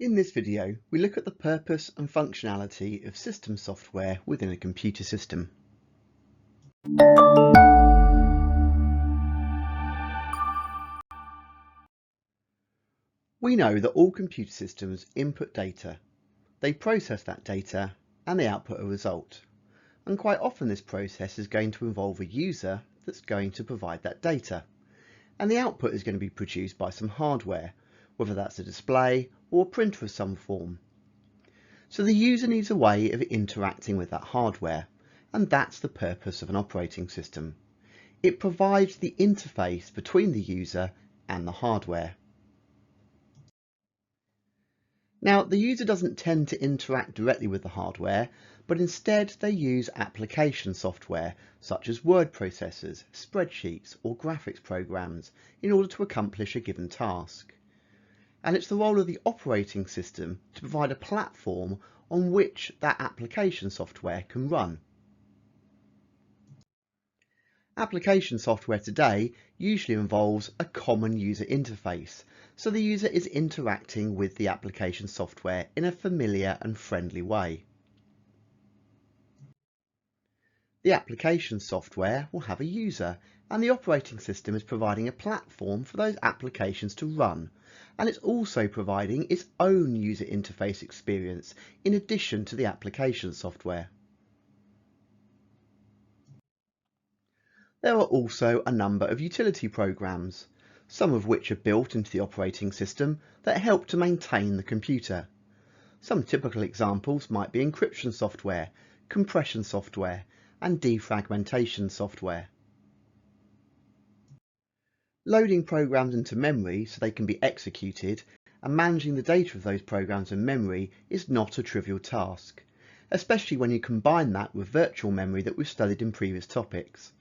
In this video, we look at the purpose and functionality of system software within a computer system. We know that all computer systems input data, they process that data, and they output a result. And quite often this process is going to involve a user that's going to provide that data. And the output is going to be produced by some hardware, whether that's a display or a printer of some form. So the user needs a way of interacting with that hardware, and that's the purpose of an operating system. It provides the interface between the user and the hardware. Now, the user doesn't tend to interact directly with the hardware, but instead they use application software such as word processors, spreadsheets, or graphics programs in order to accomplish a given task. And it's the role of the operating system to provide a platform on which that application software can run. Application software today usually involves a common user interface, so the user is interacting with the application software in a familiar and friendly way. The application software will have a user, and the operating system is providing a platform for those applications to run, and it's also providing its own user interface experience in addition to the application software. There are also a number of utility programs, some of which are built into the operating system that help to maintain the computer. Some typical examples might be encryption software, compression software, and defragmentation software. Loading programs into memory so they can be executed and managing the data of those programs in memory is not a trivial task, especially when you combine that with virtual memory that we've studied in previous topics.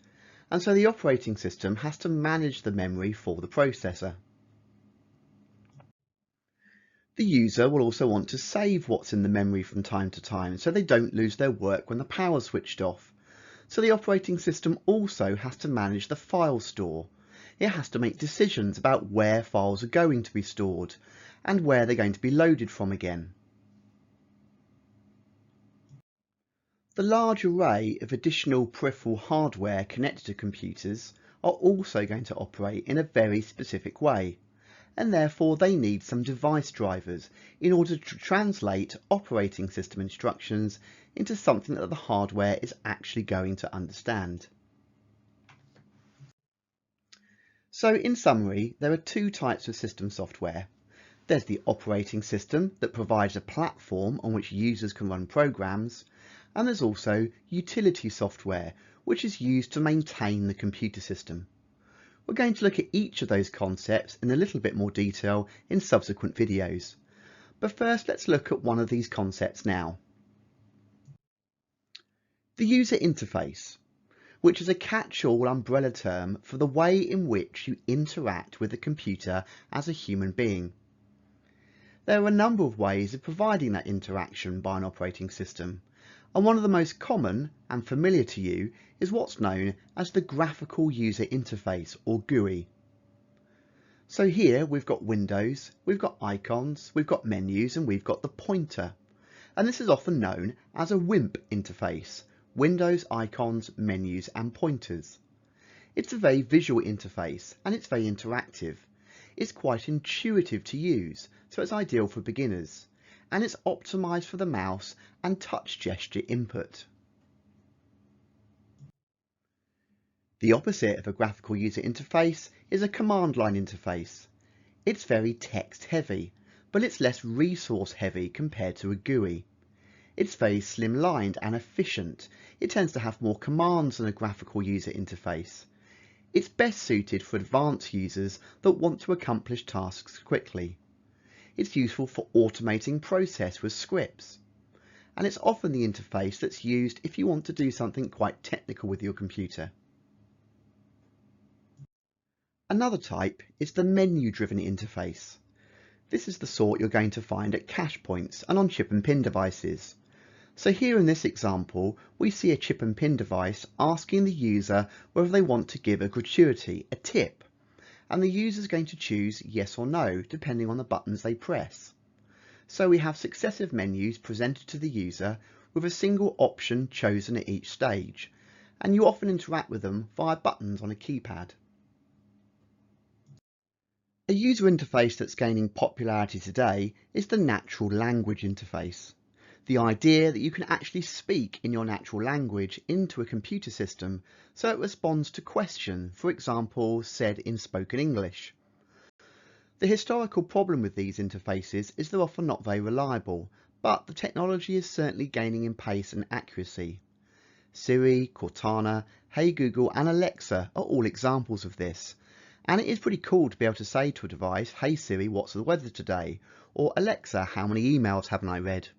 And so the operating system has to manage the memory for the processor. The user will also want to save what's in the memory from time to time so they don't lose their work when the power's switched off. So the operating system also has to manage the file store. It has to make decisions about where files are going to be stored and where they're going to be loaded from again. The large array of additional peripheral hardware connected to computers are also going to operate in a very specific way, and therefore they need some device drivers in order to translate operating system instructions into something that the hardware is actually going to understand. So in summary, there are two types of system software. There's the operating system that provides a platform on which users can run programs, and there's also utility software, which is used to maintain the computer system. We're going to look at each of those concepts in a little bit more detail in subsequent videos. But first, let's look at one of these concepts now. The user interface, which is a catch-all umbrella term for the way in which you interact with the computer as a human being. There are a number of ways of providing that interaction by an operating system, and one of the most common and familiar to you is what's known as the Graphical User Interface, or GUI. So here we've got windows, we've got icons, we've got menus, and we've got the pointer. And this is often known as a WIMP interface, windows, icons, menus, and pointers. It's a very visual interface and it's very interactive. It's quite intuitive to use, so it's ideal for beginners, and it's optimized for the mouse and touch gesture input. The opposite of a graphical user interface is a command line interface. It's very text heavy, but it's less resource heavy compared to a GUI. It's very slimlined and efficient. It tends to have more commands than a graphical user interface. It's best suited for advanced users that want to accomplish tasks quickly. It's useful for automating process with scripts. And it's often the interface that's used if you want to do something quite technical with your computer. Another type is the menu-driven interface. This is the sort you're going to find at cache points and on chip and pin devices. So here in this example, we see a chip and pin device asking the user whether they want to give a gratuity, a tip, and the user is going to choose yes or no depending on the buttons they press. So we have successive menus presented to the user with a single option chosen at each stage, and you often interact with them via buttons on a keypad. A user interface that's gaining popularity today is the natural language interface. The idea that you can actually speak in your natural language into a computer system so it responds to questions, for example, said in spoken English. The historical problem with these interfaces is they're often not very reliable, but the technology is certainly gaining in pace and accuracy. Siri, Cortana, Hey Google and Alexa are all examples of this. And it is pretty cool to be able to say to a device, "Hey Siri, what's the weather today?" Or "Alexa, how many emails haven't I read?"